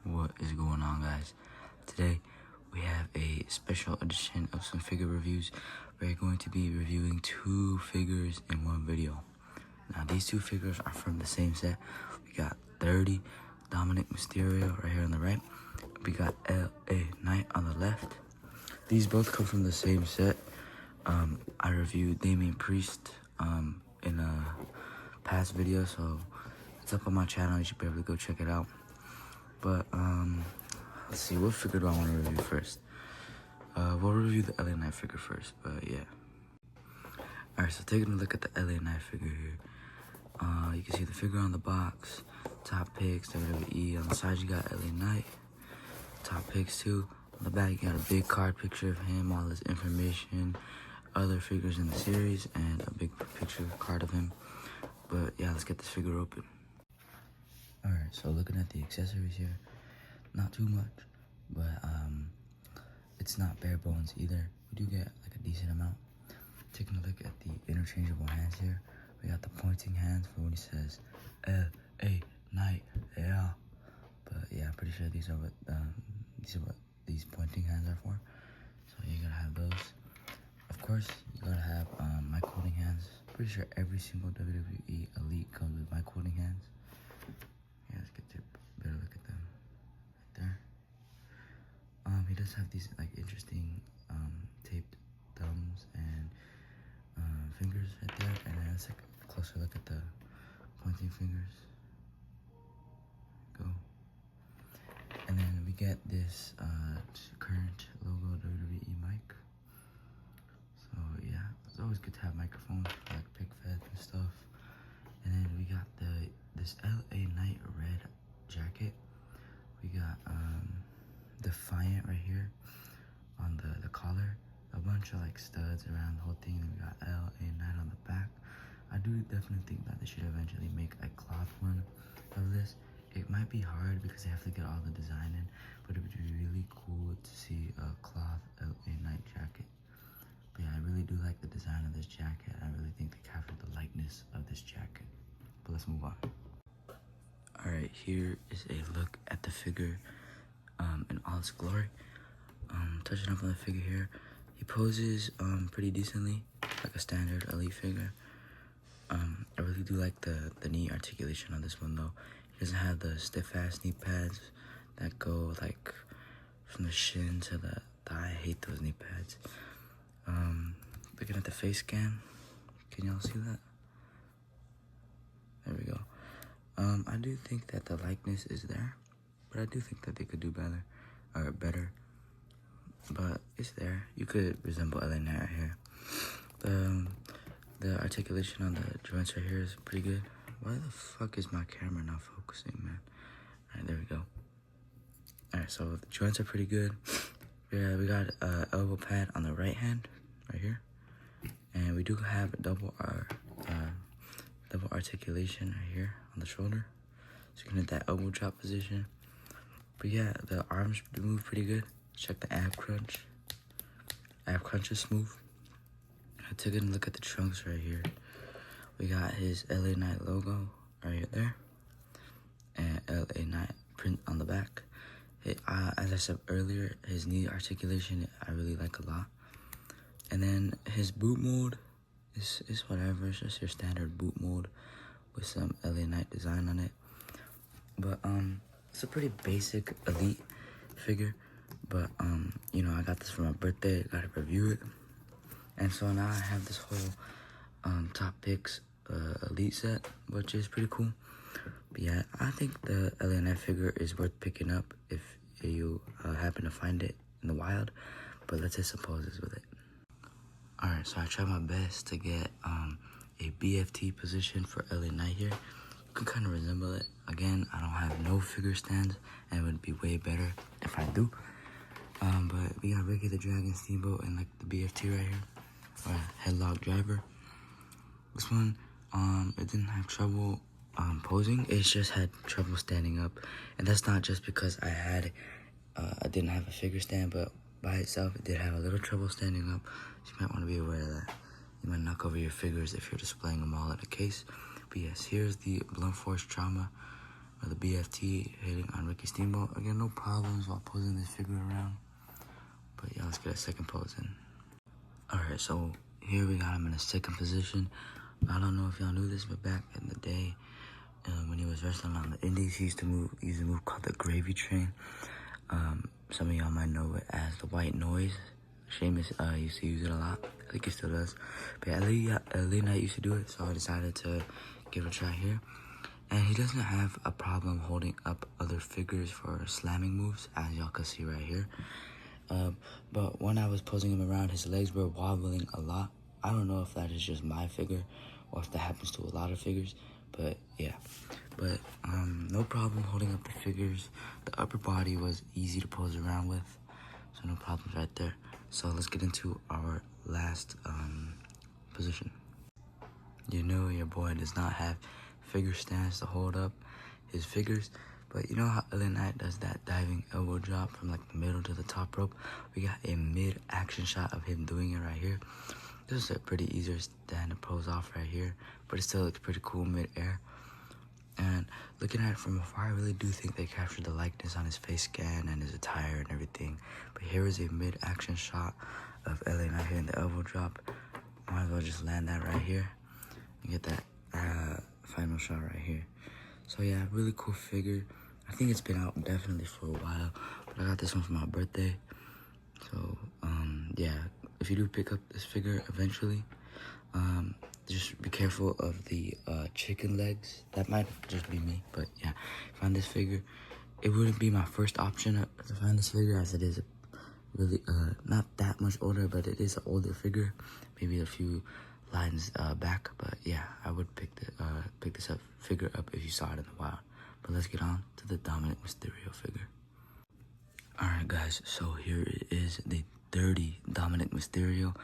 What is going on, guys? Today we have a special edition of some figure reviews. We're going to be reviewing two figures in one video. Now these two figures are from the same set. We got 30 Dominik Mysterio right here on the right. We got L.A. Knight on the left. These both come from the same set. I reviewed Damien Priest in a past video, so it's up on my channel. You should be able to go check it out. But let's see, what figure do I want to review first? We'll review the LA Knight figure first, but yeah. Alright, so taking a look at the LA Knight figure here. You can see the figure on the box, top picks, WWE. On the side you got LA Knight, top picks too. On the back you got a big card picture of him, all his information, other figures in the series, and a big picture card of him. But yeah, let's get this figure open. Alright, so looking at the accessories here, not too much, but it's not bare bones either. We do get like a decent amount. Taking a look at the interchangeable hands here, we got the pointing hands for when he says L.A. Knight, yeah. But yeah, I'm pretty sure these are what these pointing hands are for. So you gotta have those. Of course, you gotta have mic holding hands. Pretty sure every single WWE Elite comes with mic holding hands. Yeah, let's get a better look at them right there. He does have these like interesting taped thumbs and fingers right there, and then let's take a closer look at the pointing fingers. Go. And then we get this current logo WWE mic. So yeah, it's always good to have microphones for like pick feds and stuff. And then we got this LA Knight red jacket. We got Defiant right here on the collar. A bunch of like studs around the whole thing. And we got LA Knight on the back. I do definitely think that they should eventually make a cloth one of this. It might be hard because they have to get all the design in, but it would be really cool to see a cloth LA Knight jacket. But yeah, I really do like the design of this jacket. I really think they captured the likeness of this jacket. But let's move on. Alright, here is a look at the figure in all its glory. Touching up on the figure here, he poses pretty decently, like a standard Elite figure. I really do like the knee articulation on this one though. He doesn't have the stiff ass knee pads that go like from the shin to the thigh. I hate those knee pads. Looking at the face scan, can y'all see that? There we go. I do think that the likeness is there, but I do think that they could do better. But it's there. You could resemble LA Knight right here. The articulation on the joints right here is pretty good. Why the fuck is my camera not focusing, man? Alright, there we go. Alright, so the joints are pretty good. Yeah, we got elbow pad on the right hand, right here. And we do have a double articulation right here on the shoulder. So you can hit that elbow drop position. But yeah, the arms move pretty good. Check the ab crunch. Ab crunch is smooth. I took a look at the trunks right here. We got his LA Knight logo right there. And LA Knight print on the back. As I said earlier, his knee articulation I really like a lot. And then his boot mold is whatever. It's just your standard boot mold with some LA Knight design on it. But it's a pretty basic Elite figure. But you know, I got this for my birthday. I gotta review it. And so now I have this whole top picks Elite set, which is pretty cool. But yeah, I think the LA Knight figure is worth picking up if you happen to find it in the wild. But let's hit some poses with it. Alright, so I tried my best to get a BFT position for LA Knight here. You can kind of resemble it. Again, I don't have no figure stands, and it would be way better if I do. But we got Ricky the Dragon Steamboat and like the BFT right here, or headlock driver. This one, it didn't have trouble posing. It just had trouble standing up, and that's not just because I didn't have a figure stand, but by itself it did have a little trouble standing up. So you might want to be aware of that. You might knock over your figures if you're displaying them all in a case. But yes, here's the Blunt Force Trauma or the BFT hitting on Ricky Steamboat. Again, no problems while posing this figure around. But yeah, let's get a second pose in. Alright, so here we got him in a second position. I don't know if y'all knew this, but back in the day, when he was wrestling on the Indies, he used to use a move called the Gravy Train. Some of y'all might know it as the White Noise. Sheamus used to use it a lot. I think he still does. But yeah, LA Knight used to do it, so I decided to give it a try here. And he doesn't have a problem holding up other figures for slamming moves, as y'all can see right here. But when I was posing him around, his legs were wobbling a lot. I don't know if that is just my figure or if that happens to a lot of figures, but yeah. But no problem holding up the figures. The upper body was easy to pose around with, so no problems right there. So let's get into our last position. You know your boy does not have figure stands to hold up his figures, but you know how LA Knight does that diving elbow drop from like the middle to the top rope? We got a mid-action shot of him doing it right here. This is a pretty easier stand to pose off right here, but it still looks pretty cool mid-air. And looking at it from afar, I really do think they captured the likeness on his face scan and his attire and everything. But here is a mid-action shot of LA Knight hitting the elbow drop. Might as well just land that right here and get that final shot right here. So yeah, really cool figure. I think it's been out definitely for a while, but I got this one for my birthday. So yeah, if you do pick up this figure eventually, just be careful of the chicken legs. That might just be me, but yeah, find this figure. It wouldn't be my first option to find this figure, as it is really not that much older, but it is an older figure, maybe a few lines back. But yeah, I would pick this figure up if you saw it in the wild. But let's get on to the Dominik Mysterio figure. Alright guys, so here is the dirty Dominik Mysterio.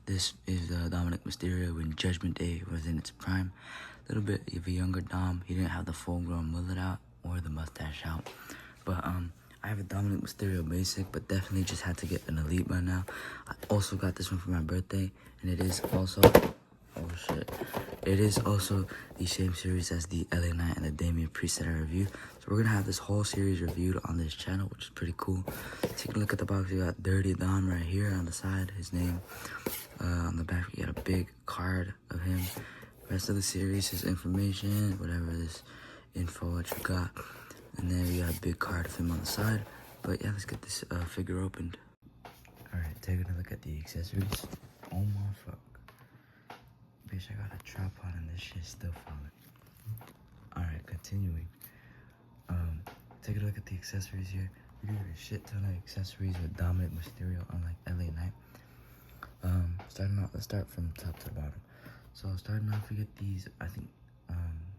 This is Dominik Mysterio when Judgment Day was in its prime. A little bit of a younger Dom. He didn't have the full-grown mullet out or the mustache out. But I have a Dominik Mysterio basic, but definitely just had to get an elite by now. I also got this one for my birthday, and it is also... oh shit. It is also the same series as the LA Knight and the Damian Priest that I reviewed. So we're gonna have this whole series reviewed on this channel, which is pretty cool. Take a look at the box. We got Dirty Dom right here on the side, his name. On the back, we got a big card of him. Rest of the series, his information, whatever this info that you got. And then we got a big card of him on the side. But yeah, let's get this figure opened. Alright, taking a look at the accessories. Oh my fuck. Bitch, I got a tripod and this shit's still falling. Alright, continuing. Take a look at the accessories here. We got a shit ton of accessories with Dominik Mysterio, unlike LA Knight. Starting out, let's start from top to the bottom. So starting off, we get these, I think,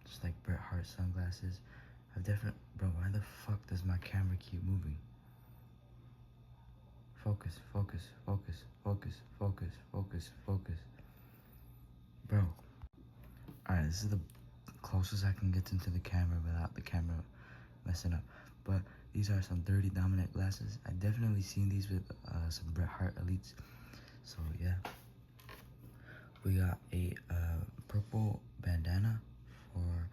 just like Bret Hart sunglasses. Bro, why the fuck does my camera keep moving? Focus, focus, focus, focus, focus, focus, focus. Bro. Alright, this is the closest I can get into the camera without the camera messing up. But these are some dirty Dominik glasses. I definitely seen these with some Bret Hart elites. So yeah. We got a purple bandana for,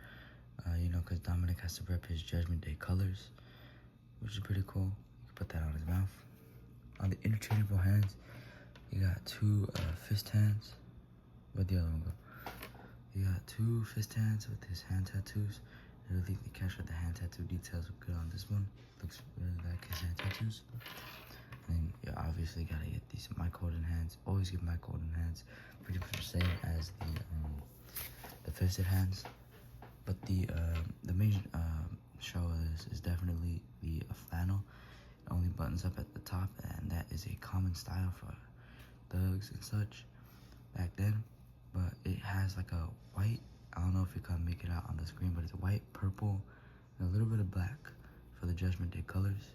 because Dominik has to rep his Judgment Day colors, which is pretty cool. You can put that on his mouth. On the interchangeable hands, you got two fist hands. Where'd the other one go? You got two fist hands with his hand tattoos. I really think they captured the hand tattoo details good on this one. Looks really like his hand tattoos. And then you obviously gotta get these Mike Holden hands. Always get Mike Holden hands. Pretty much the same as the fisted hands. But the main show of this is definitely the flannel. It only buttons up at the top, and that is a common style for thugs and such back then. But it has like a white, I don't know if you can make it out on the screen, but it's white, purple, and a little bit of black for the Judgment Day colors.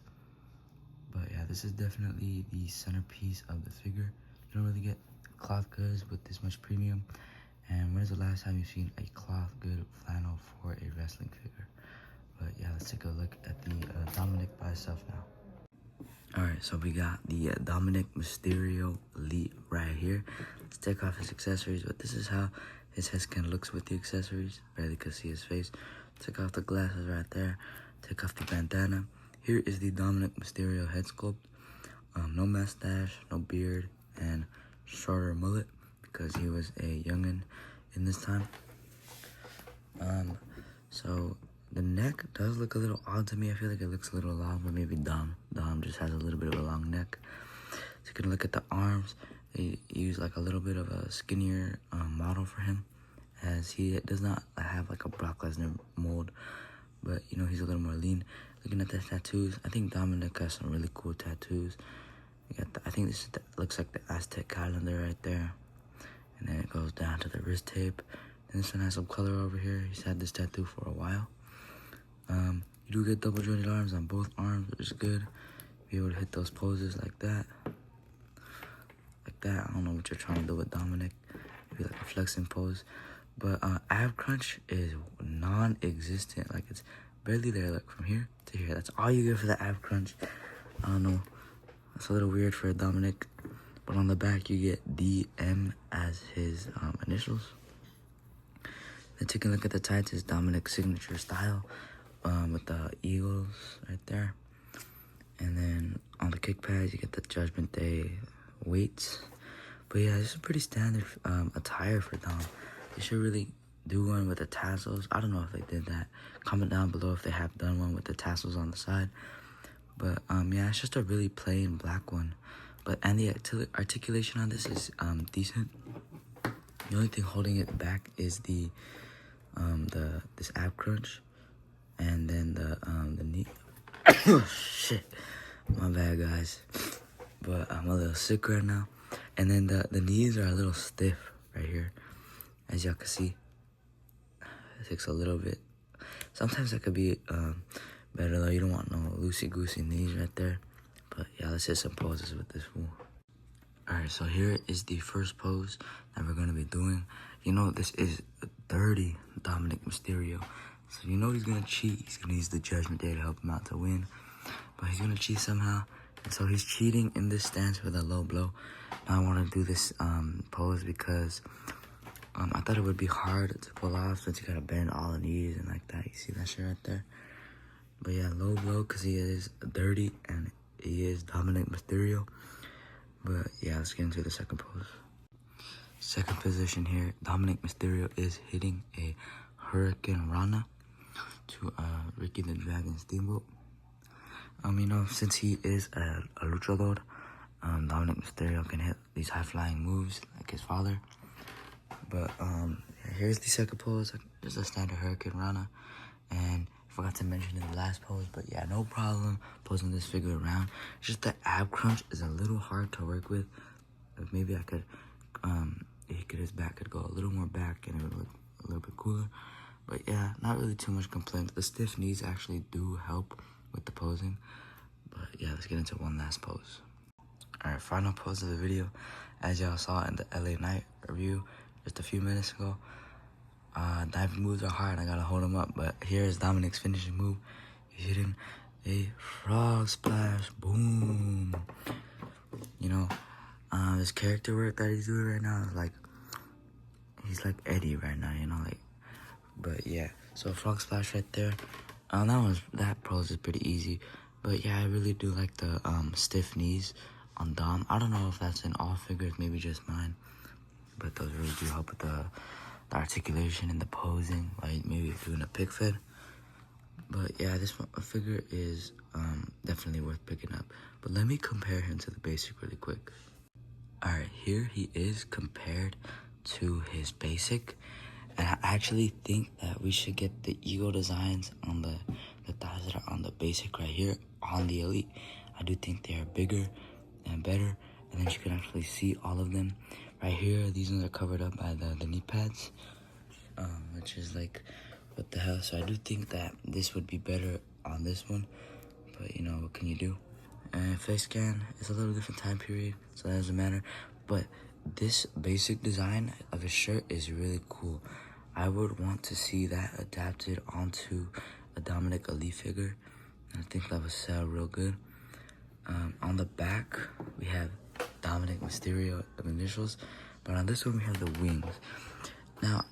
But yeah, this is definitely the centerpiece of the figure. You don't really get cloth goods with this much premium. And when's the last time you've seen a cloth good flannel for a wrestling figure? But yeah, let's take a look at the Dominik by itself now. Alright, so we got the Dominik Mysterio Elite right here. Let's take off his accessories, but this is how his head scan looks with the accessories. Barely could see his face. Take off the glasses right there. Take off the bandana. Here is the Dominik Mysterio head sculpt. No mustache, no beard, and shorter mullet because he was a youngin in this time. So the neck does look a little odd to me. I feel like it looks a little long, but maybe Dom just has a little bit of a long neck. So you can look at the arms. They use like a little bit of a skinnier model for him, as he does not have like a Brock Lesnar mold, but you know, he's a little more lean. Looking at the tattoos, I think Dominik has some really cool tattoos. You got I think this looks like the Aztec calendar right there, and then it goes down to the wrist tape. And this one has some color over here. He's had this tattoo for a while. You do get double jointed arms on both arms, which is good. Be able to hit those poses like that. Like that. I don't know what you're trying to do with Dominik. Maybe like a flexing pose. But ab crunch is non-existent. Like, it's barely there. Like, from here to here. That's all you get for the ab crunch. I don't know. That's a little weird for Dominik. But on the back, you get DM as his initials. Then taking a look at the tights is Dominik's signature style. With the eagles right there. And then on the kick pads, you get the Judgment Day weights. But yeah, this is pretty standard attire for Dom. They should really do one with the tassels. I don't know if they did that. Comment down below if they have done one with the tassels on the side. But yeah, it's just a really plain black one. And the articulation on this is decent. The only thing holding it back is this ab crunch. And then the knee. Oh, shit. My bad, guys. But I'm a little sick right now. And then the knees are a little stiff right here. As y'all can see. It takes a little bit. Sometimes that could be better, though. You don't want no loosey-goosey knees right there. But yeah, let's hit some poses with this fool. Alright, so here is the first pose that we're going to be doing. You know, this is dirty Dominik Mysterio. So you know he's going to cheat. He's going to use the Judgment Day to help him out to win. But he's going to cheat somehow. And so he's cheating in this stance with a low blow. Now I want to do this pose because I thought it would be hard to pull off since you got to bend all the knees and like that. You see that shit right there? But yeah, low blow because he is dirty and he is Dominik Mysterio. But yeah, let's get into the second pose. Second position here, Dominik Mysterio is hitting a Hurricane Rana to Ricky the Dragon Steamboat. You know, since he is a luchador, Dominik Mysterio can hit these high-flying moves like his father. But here's the second pose, just a standard Hurricane Rana. And I forgot to mention in the last pose, but yeah, no problem posing this figure around. It's just the ab crunch is a little hard to work with. Like maybe I could, his back could go a little more back and it would look a little bit cooler. But yeah, not really too much complaint. The stiff knees actually do help with the posing. But yeah, let's get into one last pose. Alright, final pose of the video. As y'all saw in the LA Knight review just a few minutes ago, diving moves are hard. I gotta hold him up. But here's Dominik's finishing move. He's hitting a frog splash. Boom. You know, this character work that he's doing right now is like, he's like Eddie right now, you know, like. But yeah, so frog splash right there. That pose is pretty easy. But yeah, I really do like the stiff knees on Dom. I don't know if that's in all figures, maybe just mine. But those really do help with the articulation and the posing, like maybe if you're doing a pig fed. But yeah, this figure is definitely worth picking up. But let me compare him to the basic really quick. Alright, here he is compared to his basic. And I actually think that we should get the ego designs on the thighs that are on the basic right here on the elite. I do think they are bigger and better. And then you can actually see all of them. Right here, these ones are covered up by the knee pads. Which is like, what the hell? So I do think that this would be better on this one. But you know, what can you do? And face scan is a little different time period, so that doesn't matter. But this basic design of his shirt is really cool. I would want to see that adapted onto a Dominik Elite figure. I think that would sell real good. On the back, we have Dominik Mysterio initials. But on this one, we have the wings. Now,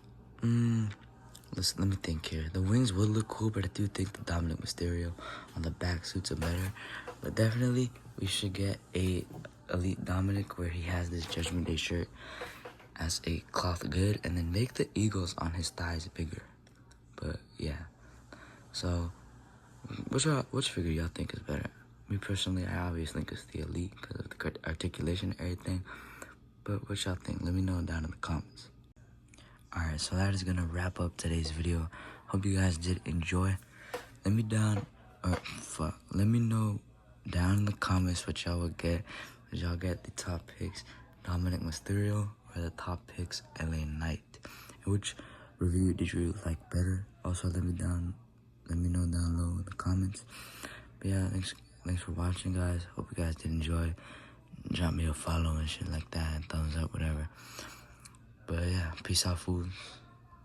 let me think here. The wings would look cool, but I do think the Dominik Mysterio on the back suits him better. But definitely, we should get a Elite Dominik where he has this Judgment Day shirt as a cloth good, and then make the eagles on his thighs bigger. But yeah, so which figure y'all think is better? Me personally, I obviously think it's the Elite because of the articulation and everything. But what y'all think? Let me know down in the comments. Alright, so that is gonna wrap up today's video. Hope you guys did enjoy. Let me know down in the comments what y'all would get. Did y'all get the top picks Dominik Mysterio or the top picks LA Knight? And which review did you like better? Also let me know down low in the comments. But yeah, thanks for watching, guys. Hope you guys did enjoy. Drop me a follow and shit like that, and thumbs up, whatever. But yeah, peace out, fools.